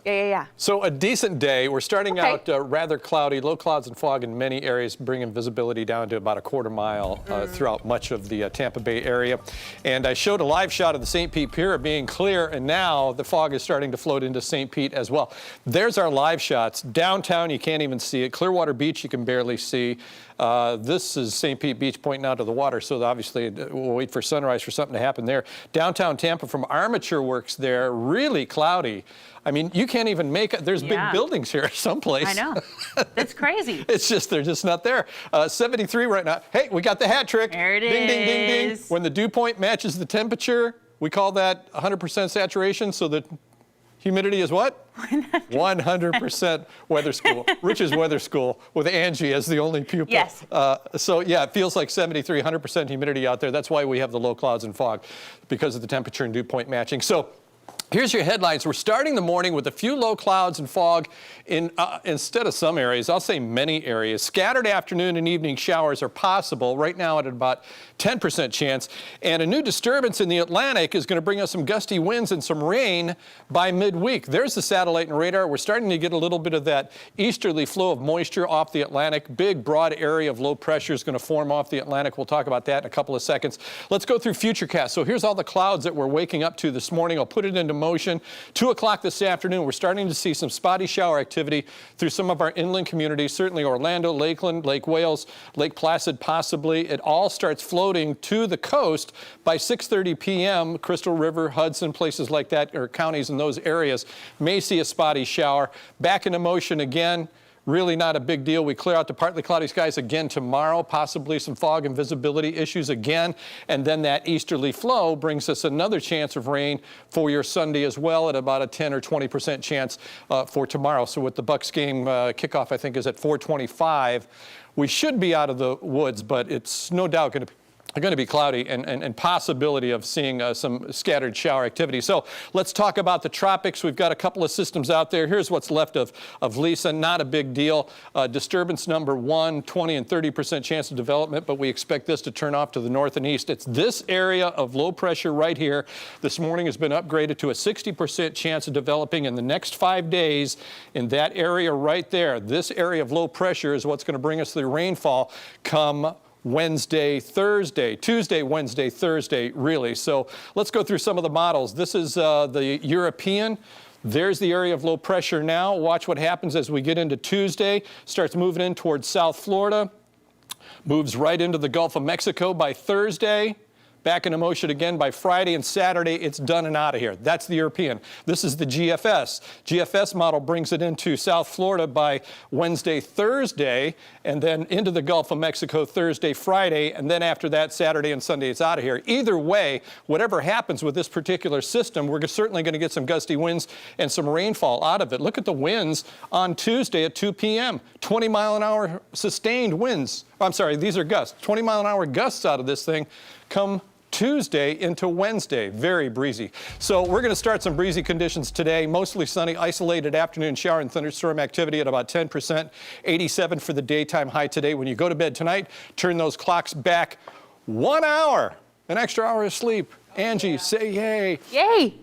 Yeah. So a decent day. We're starting out rather cloudy, low clouds and fog in many areas, bringing visibility down to about a quarter mile throughout much of the Tampa Bay area. And I showed a live shot of the St. Pete Pier being clear, and now the fog is starting to float into St. Pete as well. There's our live shots. Downtown, you can't even see it. Clearwater Beach, you can barely see. This is St. Pete Beach pointing out to the water, so obviously we'll wait for sunrise for something to happen there. Downtown Tampa from Armature Works there, really cloudy. I mean, you can't even make it. There's big buildings here someplace. I know. That's crazy. It's just, they're just not there. 73 right now. Hey, we got the hat trick. There it ding, ding, ding, ding. When the dew point matches the temperature, we call that 100% saturation, so the humidity is what? 100% weather school. Rich's weather school with Angie as the only pupil. Yes. So yeah, it feels like 73, 100% humidity out there. That's why we have the low clouds and fog, because of the temperature and dew point matching. So here's your headlines. We're starting the morning with a few low clouds and fog in instead of some areas, I'll say many areas. Scattered afternoon and evening showers are possible right now at about 10% chance. And a new disturbance in the Atlantic is going to bring us some gusty winds and some rain by midweek. There's the satellite and radar. We're starting to get a little bit of that easterly flow of moisture off the Atlantic. Big, broad area of low pressure is going to form off the Atlantic. We'll talk about that in a couple of seconds. Let's go through Futurecast. So here's all the clouds that we're waking up to this morning. I'll put it into motion. 2 o'clock this afternoon, we're starting to see some spotty shower activity through some of our inland communities, certainly Orlando, Lakeland, Lake Wales, Lake Placid possibly. It all starts floating to the coast by 6:30 p.m. Crystal River, Hudson, places like that, or counties in those areas may see a spotty shower. Back into motion again. Really not a big deal. We clear out the partly cloudy skies again tomorrow, possibly some fog and visibility issues again. And then that easterly flow brings us another chance of rain for your Sunday as well, at about a 10 or 20% chance for tomorrow. So with the Bucks game kickoff, I think, is at 4:25. We should be out of the woods, but it's no doubt going to be cloudy and possibility of seeing some scattered shower activity. So let's talk about the tropics. We've got a couple of systems out there. Here's what's left of Lisa. Not a big deal. Disturbance number 1, 20 and 30% chance of development, but we expect this to turn off to the north and east. It's this area of low pressure right here. This morning has been upgraded to a 60% chance of developing in the next 5 days in that area right there. This area of low pressure is what's going to bring us the rainfall come Wednesday, Thursday, Tuesday, Wednesday, Thursday, really. So let's go through some of the models. This is the European. There's the area of low pressure now. Watch what happens as we get into Tuesday. Starts moving in towards South Florida. Moves right into the Gulf of Mexico by Thursday. Back into motion again by Friday, and Saturday it's done and out of here. That's the European. This is the GFS. GFS model brings it into South Florida by Wednesday, Thursday, and then into the Gulf of Mexico Thursday, Friday, and then after that, Saturday and Sunday, it's out of here. Either way, whatever happens with this particular system, we're certainly going to get some gusty winds and some rainfall out of it. Look at the winds on Tuesday at 2 p.m. 20-mile-an-hour sustained winds. I'm sorry, these are gusts. 20-mile-an-hour gusts out of this thing come Tuesday into Wednesday. Very breezy. So we're going to start some breezy conditions today. Mostly sunny, isolated afternoon shower and thunderstorm activity at about 10%. 87 for the daytime high today. When you go to bed tonight, turn those clocks back 1 hour. An extra hour of sleep. Angie, say yay. Yay.